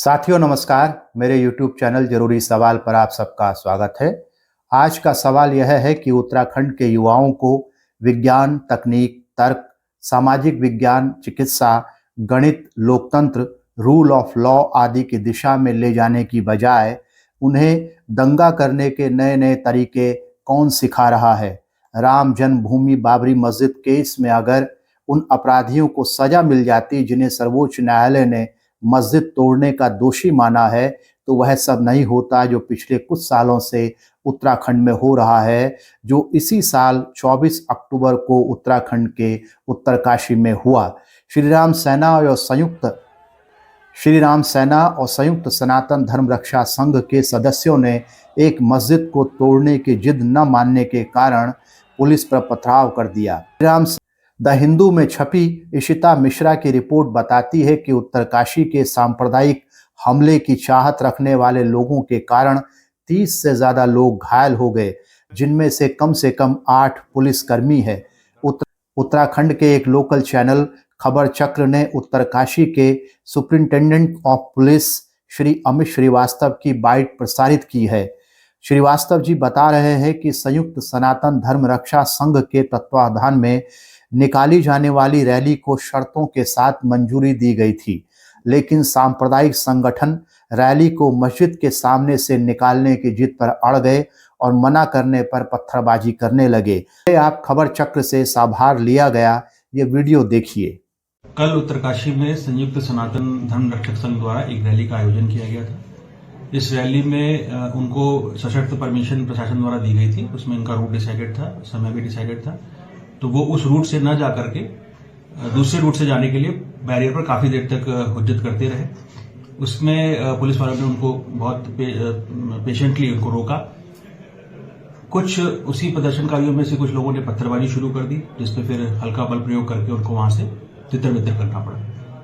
साथियों नमस्कार। मेरे YouTube चैनल जरूरी सवाल पर आप सबका स्वागत है। आज का सवाल यह है कि उत्तराखंड के युवाओं को विज्ञान, तकनीक, तर्क, सामाजिक विज्ञान, चिकित्सा, गणित, लोकतंत्र, रूल ऑफ लॉ आदि की दिशा में ले जाने की बजाय उन्हें दंगा करने के नए नए तरीके कौन सिखा रहा है। राम जन्मभूमि बाबरी मस्जिद केस में अगर उन अपराधियों को सजा मिल जाती जिन्हें सर्वोच्च न्यायालय ने मस्जिद तोड़ने का दोषी माना है, तो वह सब नहीं होता जो पिछले कुछ सालों से उत्तराखंड में हो रहा है, जो इसी साल 24 अक्टूबर को उत्तराखंड के उत्तरकाशी में हुआ। श्री राम सेना और संयुक्त सनातन धर्म रक्षा संघ के सदस्यों ने एक मस्जिद को तोड़ने की जिद न मानने के कारण पुलिस पर पथराव कर दिया। द हिंदू में छपी इशिता मिश्रा की रिपोर्ट बताती है कि उत्तरकाशी के सांप्रदायिक हमले की चाहत रखने वाले लोगों के कारण 30 से ज्यादा लोग घायल हो गए, जिनमें से कम 8 पुलिसकर्मी हैं। उत्तराखंड के एक लोकल चैनल खबर चक्र ने उत्तरकाशी के superintendent of police Shri Amit Srivastava की बाइट प्रसारित की है। श्रीवास्तव जी बता रहे हैं कि संयुक्त सनातन धर्म रक्षा संघ के तत्वाधान में निकाली जाने वाली रैली को शर्तों के साथ मंजूरी दी गई थी, लेकिन सांप्रदायिक संगठन रैली को मस्जिद के सामने से निकालने की जिद पर अड़ गए और मना करने पर पत्थरबाजी करने लगे। आप खबर चक्र से साभार लिया गया ये वीडियो देखिए। कल उत्तरकाशी में संयुक्त सनातन धर्म रक्षक संघ द्वारा एक रैली का आयोजन किया गया था। इस रैली में उनको सशर्त परमिशन प्रशासन द्वारा दी गई थी। उसमें इनका रूट डिसाइडेड था, समय भी डिसाइडेड था। तो वो उस रूट से न जाकर के दूसरे रूट से जाने के लिए बैरियर पर काफी देर तक हुज्जत करते रहे। उसमें पुलिस वालों ने उनको बहुत पेशेंटली उनको रोका। कुछ उसी प्रदर्शनकारियों में से कुछ लोगों ने पत्थरबाजी शुरू कर दी, जिसपे फिर हल्का बल प्रयोग करके उनको वहां से तितर-बितर करना पड़ा।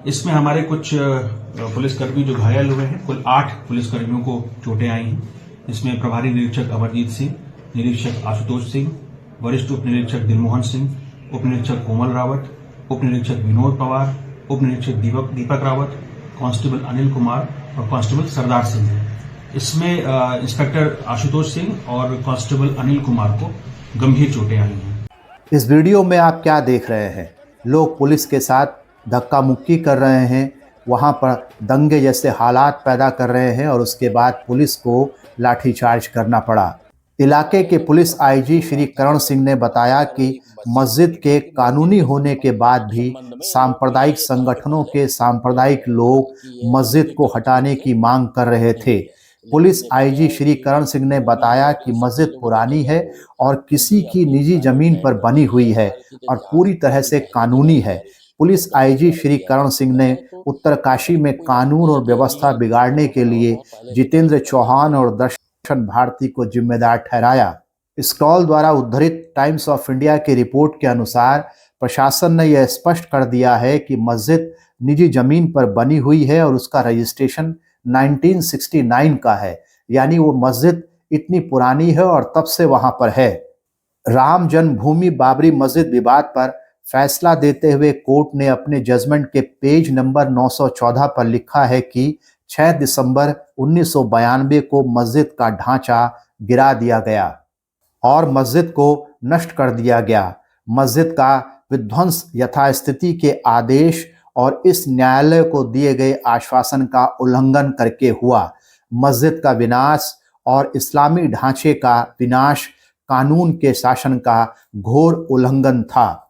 इसमें हमारे कुछ पुलिसकर्मी जो घायल हुए हैं, कुल 8 पुलिसकर्मियों को चोटें आई हैं। इसमें प्रभारी निरीक्षक अमरजीत सिंह, निरीक्षक आशुतोष सिंह, वरिष्ठ उप निरीक्षक दिलमोहन सिंह, उप निरीक्षक कोमल रावत, उप निरीक्षक विनोद पवार, उप निरीक्षक दीपक रावत, कांस्टेबल अनिल कुमार और कांस्टेबल सरदार सिंह है। इसमें इंस्पेक्टर आशुतोष सिंह और कांस्टेबल अनिल कुमार को गंभीर चोटें आई हैं। इस वीडियो में आप क्या देख रहे हैं? लोग पुलिस के साथ धक्का मुक्की कर रहे हैं, वहां पर दंगे जैसे हालात पैदा कर रहे हैं और उसके बाद पुलिस को लाठीचार्ज करना पड़ा। इलाके के पुलिस आईजी श्री करण सिंह ने बताया कि मस्जिद के कानूनी होने के बाद भी सांप्रदायिक संगठनों के सांप्रदायिक लोग मस्जिद को हटाने की मांग कर रहे थे। पुलिस आईजी श्री करण सिंह ने बताया कि मस्जिद पुरानी है और किसी की निजी जमीन पर बनी हुई है और पूरी तरह से कानूनी है। पुलिस आईजी श्री करण सिंह ने उत्तरकाशी में कानून और व्यवस्था बिगाड़ने के लिए जितेंद्र चौहान और दर्शन भारती को जिम्मेदार ठहराया। स्क्रॉल द्वारा उद्धृत टाइम्स ऑफ इंडिया की रिपोर्ट के अनुसार प्रशासन ने यह स्पष्ट कर दिया है कि मस्जिद निजी जमीन पर बनी हुई है और उसका रजिस्ट्रेशन 1969 का है, यानी वो मस्जिद इतनी पुरानी है और तब से वहां पर है। राम जन्मभूमि बाबरी मस्जिद विवाद पर फैसला देते हुए कोर्ट ने अपने जजमेंट के पेज नंबर 914 पर लिखा है कि 6 दिसंबर 1992 को मस्जिद का ढांचा गिरा दिया गया और मस्जिद को नष्ट कर दिया गया। मस्जिद का विध्वंस यथास्थिति के आदेश और इस न्यायालय को दिए गए आश्वासन का उल्लंघन करके हुआ। मस्जिद का विनाश और इस्लामी ढांचे का विनाश कानून के शासन का घोर उल्लंघन था।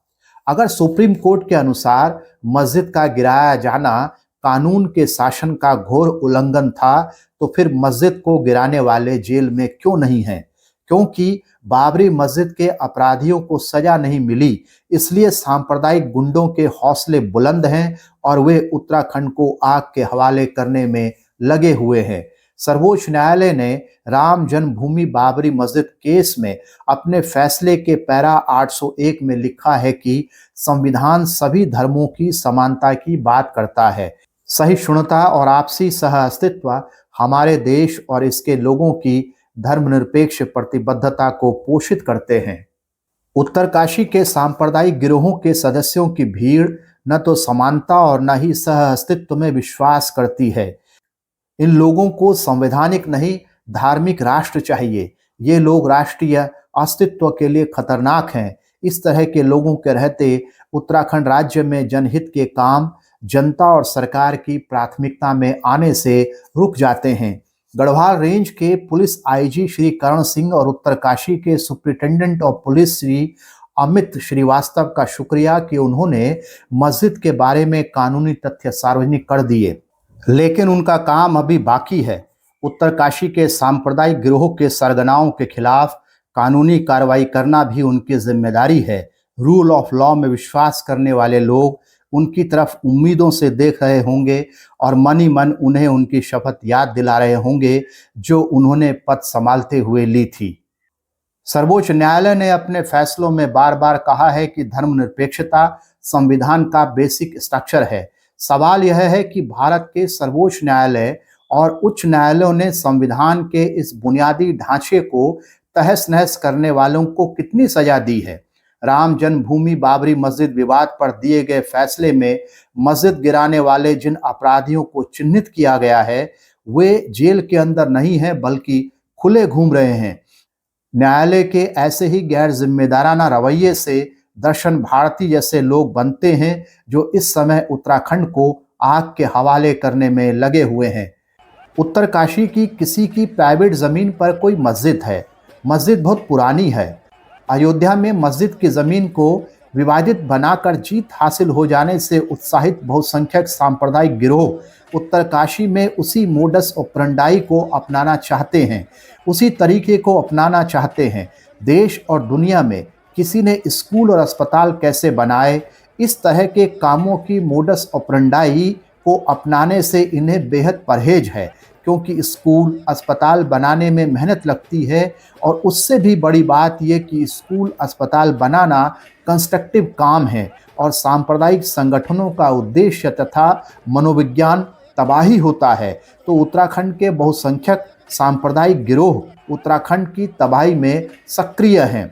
अगर सुप्रीम कोर्ट के अनुसार मस्जिद का गिराया जाना कानून के शासन का घोर उल्लंघन था, तो फिर मस्जिद को गिराने वाले जेल में क्यों नहीं हैं? क्योंकि बाबरी मस्जिद के अपराधियों को सजा नहीं मिली, इसलिए सांप्रदायिक गुंडों के हौसले बुलंद हैं और वे उत्तराखंड को आग के हवाले करने में लगे हुए हैं। सर्वोच्च न्यायालय ने राम जन्मभूमि बाबरी मस्जिद केस में अपने फैसले के पैरा 801 में लिखा है कि संविधान सभी धर्मों की समानता की बात करता है। सहिष्णुता और आपसी सहअस्तित्व हमारे देश और इसके लोगों की धर्मनिरपेक्ष प्रतिबद्धता को पोषित करते हैं। उत्तरकाशी के सांप्रदायिक गिरोहों के सदस्यों की भीड़ न तो समानता और न ही सह अस्तित्व में विश्वास करती है। इन लोगों को संवैधानिक नहीं धार्मिक राष्ट्र चाहिए। ये लोग राष्ट्रीय अस्तित्व के लिए खतरनाक हैं। इस तरह के लोगों के रहते उत्तराखंड राज्य में जनहित के काम जनता और सरकार की प्राथमिकता में आने से रुक जाते हैं। गढ़वाल रेंज के पुलिस आईजी श्री करण सिंह और उत्तरकाशी के superintendent of police Shri Amit Srivastava का शुक्रिया कि उन्होंने मस्जिद के बारे में कानूनी तथ्य सार्वजनिक कर दिए, लेकिन उनका काम अभी बाकी है। उत्तरकाशी के सांप्रदायिक गिरोह के सरगनाओं के खिलाफ कानूनी कार्रवाई करना भी उनकी जिम्मेदारी है। रूल ऑफ लॉ में विश्वास करने वाले लोग उनकी तरफ उम्मीदों से देख रहे होंगे और मन ही मन उन्हें उनकी शपथ याद दिला रहे होंगे जो उन्होंने पद संभालते हुए ली थी। सर्वोच्च न्यायालय ने अपने फैसलों में बार बार कहा है कि धर्मनिरपेक्षता संविधान का बेसिक स्ट्रक्चर है। सवाल यह है कि भारत के सर्वोच्च न्यायालय और उच्च न्यायालयों ने संविधान के इस बुनियादी ढांचे को तहस नहस करने वालों को कितनी सजा दी है। राम जन्मभूमि बाबरी मस्जिद विवाद पर दिए गए फैसले में मस्जिद गिराने वाले जिन अपराधियों को चिन्हित किया गया है वे जेल के अंदर नहीं हैं बल्कि खुले घूम रहे हैं। न्यायालय के ऐसे ही गैर जिम्मेदाराना रवैये से दर्शन भारती जैसे लोग बनते हैं जो इस समय उत्तराखंड को आग के हवाले करने में लगे हुए हैं। उत्तरकाशी की किसी की प्राइवेट जमीन पर कोई मस्जिद है। मस्जिद बहुत पुरानी है। अयोध्या में मस्जिद की जमीन को विवादित बनाकर जीत हासिल हो जाने से उत्साहित बहुसंख्यक सांप्रदायिक गिरोह उत्तरकाशी में उसी मोडस ऑपरेंडाई को अपनाना चाहते हैं, उसी तरीके को अपनाना चाहते हैं। देश और दुनिया में किसी ने स्कूल और अस्पताल कैसे बनाए, इस तरह के कामों की मोडस ऑपरेंडाई को अपनाने से इन्हें बेहद परहेज है, क्योंकि स्कूल अस्पताल बनाने में मेहनत लगती है और उससे भी बड़ी बात यह कि स्कूल अस्पताल बनाना कंस्ट्रक्टिव काम है और सांप्रदायिक संगठनों का उद्देश्य तथा मनोविज्ञान तबाही होता है। तो उत्तराखंड के बहुसंख्यक सांप्रदायिक गिरोह उत्तराखंड की तबाही में सक्रिय हैं।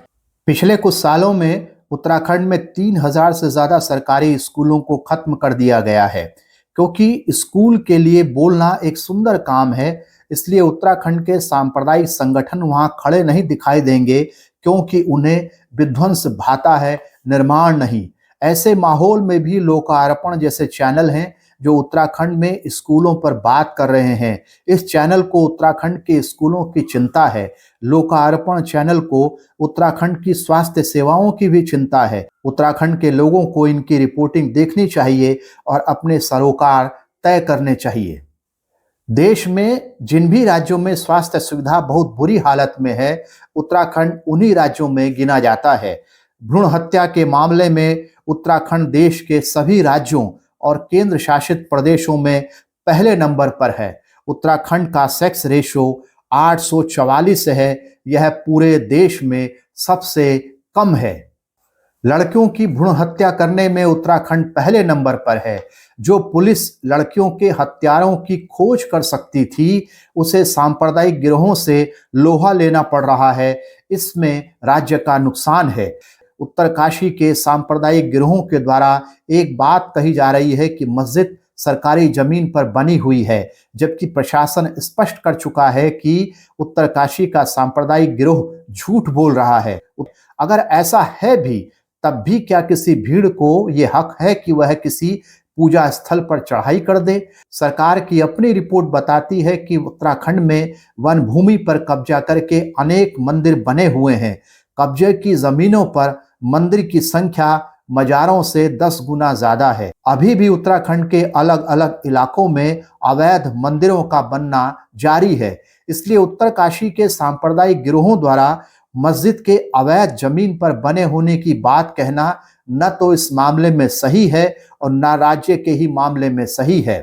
पिछले कुछ सालों में उत्तराखंड में 3000 से ज़्यादा सरकारी स्कूलों को खत्म कर दिया गया है। क्योंकि स्कूल के लिए बोलना एक सुंदर काम है, इसलिए उत्तराखंड के सांप्रदायिक संगठन वहां खड़े नहीं दिखाई देंगे, क्योंकि उन्हें विध्वंस भाता है, निर्माण नहीं। ऐसे माहौल में भी लोकार्पण जैसे चैनल हैं जो उत्तराखंड में स्कूलों पर बात कर रहे हैं। इस चैनल को उत्तराखंड के स्कूलों की चिंता है। लोकार्पण चैनल को उत्तराखंड की स्वास्थ्य सेवाओं की भी चिंता है। उत्तराखंड के लोगों को इनकी रिपोर्टिंग देखनी चाहिए और अपने सरोकार तय करने चाहिए। देश में जिन भी राज्यों में स्वास्थ्य सुविधा बहुत बुरी हालत में है, उत्तराखंड उन्हीं राज्यों में गिना जाता है। भ्रूण हत्या के मामले में उत्तराखंड देश के सभी राज्यों और केंद्र शासित प्रदेशों में पहले नंबर पर है। उत्तराखंड का सेक्स रेशो 844 है। यह पूरे देश में सबसे कम है। लड़कियों की भ्रूण हत्या करने में उत्तराखंड पहले नंबर पर है। जो पुलिस लड़कियों के हत्यारों की खोज कर सकती थी, उसे सांप्रदायिक गिरोहों से लोहा लेना पड़ रहा है। इसमें राज्य का नुकसान है। उत्तरकाशी के सांप्रदायिक गिरोहों के द्वारा एक बात कही जा रही है कि मस्जिद सरकारी जमीन पर बनी हुई है, जबकि प्रशासन स्पष्ट कर चुका है कि उत्तरकाशी का सांप्रदायिक गिरोह झूठ बोल रहा है। अगर ऐसा है भी, तब भी क्या किसी भीड़ को यह हक है कि वह किसी पूजा स्थल पर चढ़ाई कर दे? सरकार की अपनी रिपोर्ट बताती है कि उत्तराखंड में वन भूमि पर कब्जा करके अनेक मंदिर बने हुए हैं। कब्जे की जमीनों पर मंदिर की संख्या मजारों से 10 गुना ज्यादा है। अभी भी उत्तराखंड के अलग अलग इलाकों में अवैध मंदिरों का बनना जारी है। इसलिए उत्तरकाशी के सांप्रदायिक गिरोहों द्वारा मस्जिद के अवैध जमीन पर बने होने की बात कहना न तो इस मामले में सही है और न राज्य के ही मामले में सही है।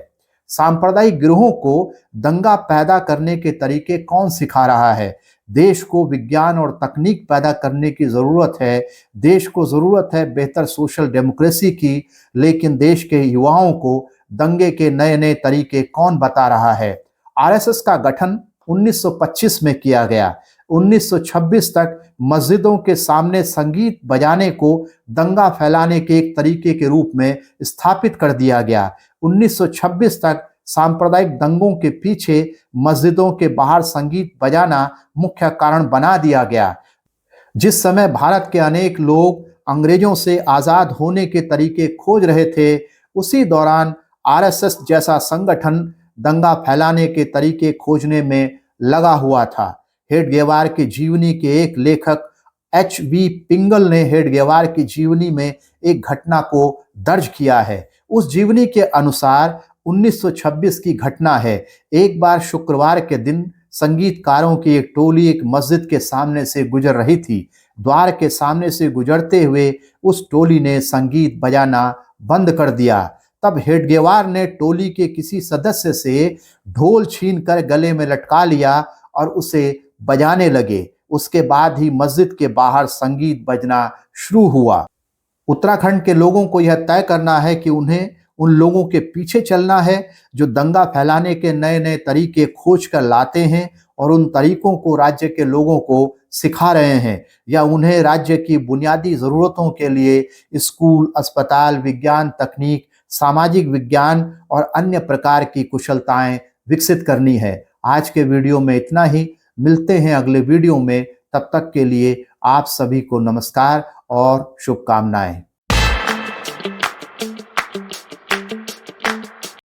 सांप्रदायिक गिरोहों को दंगा पैदा करने के तरीके कौन सिखा रहा है? देश को विज्ञान और तकनीक पैदा करने की ज़रूरत है। देश को ज़रूरत है बेहतर सोशल डेमोक्रेसी की, लेकिन देश के युवाओं को दंगे के नए नए तरीके कौन बता रहा है? आरएसएस का गठन 1925 में किया गया। 1926 तक मस्जिदों के सामने संगीत बजाने को दंगा फैलाने के एक तरीके के रूप में स्थापित कर दिया गया। 1926 तक सांप्रदायिक दंगों के पीछे मस्जिदों के बाहर संगीत बजाना मुख्य कारण बना दिया गया। जिस समय भारत के अनेक लोग अंग्रेजों से आजाद होने के तरीके खोज रहे थे, उसी दौरान आरएसएस जैसा संगठन दंगा फैलाने के तरीके खोजने में लगा हुआ था। हेडगेवार की जीवनी के एक लेखक एच.वी. पिंगल ने हेडगेवार की जीवनी में एक घटना को दर्ज किया है। उस जीवनी के अनुसार 1926 की घटना है। एक बार शुक्रवार के दिन संगीतकारों की एक टोली एक मस्जिद के सामने से गुजर रही थी। द्वार के सामने से गुजरते हुए उस टोली ने संगीत बजाना बंद कर दिया। तब हेडगेवार ने टोली के किसी सदस्य से ढोल छीनकर गले में लटका लिया और उसे बजाने लगे। उसके बाद ही मस्जिद के बाहर संगीत बजना शुरू हुआ। उत्तराखंड के लोगों को यह तय करना है कि उन्हें उन लोगों के पीछे चलना है जो दंगा फैलाने के नए नए तरीके खोज कर लाते हैं और उन तरीकों को राज्य के लोगों को सिखा रहे हैं, या उन्हें राज्य की बुनियादी ज़रूरतों के लिए स्कूल, अस्पताल, विज्ञान, तकनीक, सामाजिक विज्ञान और अन्य प्रकार की कुशलताएं विकसित करनी है। आज के वीडियो में इतना ही। मिलते हैं अगले वीडियो में। तब तक के लिए आप सभी को नमस्कार और शुभकामनाएं।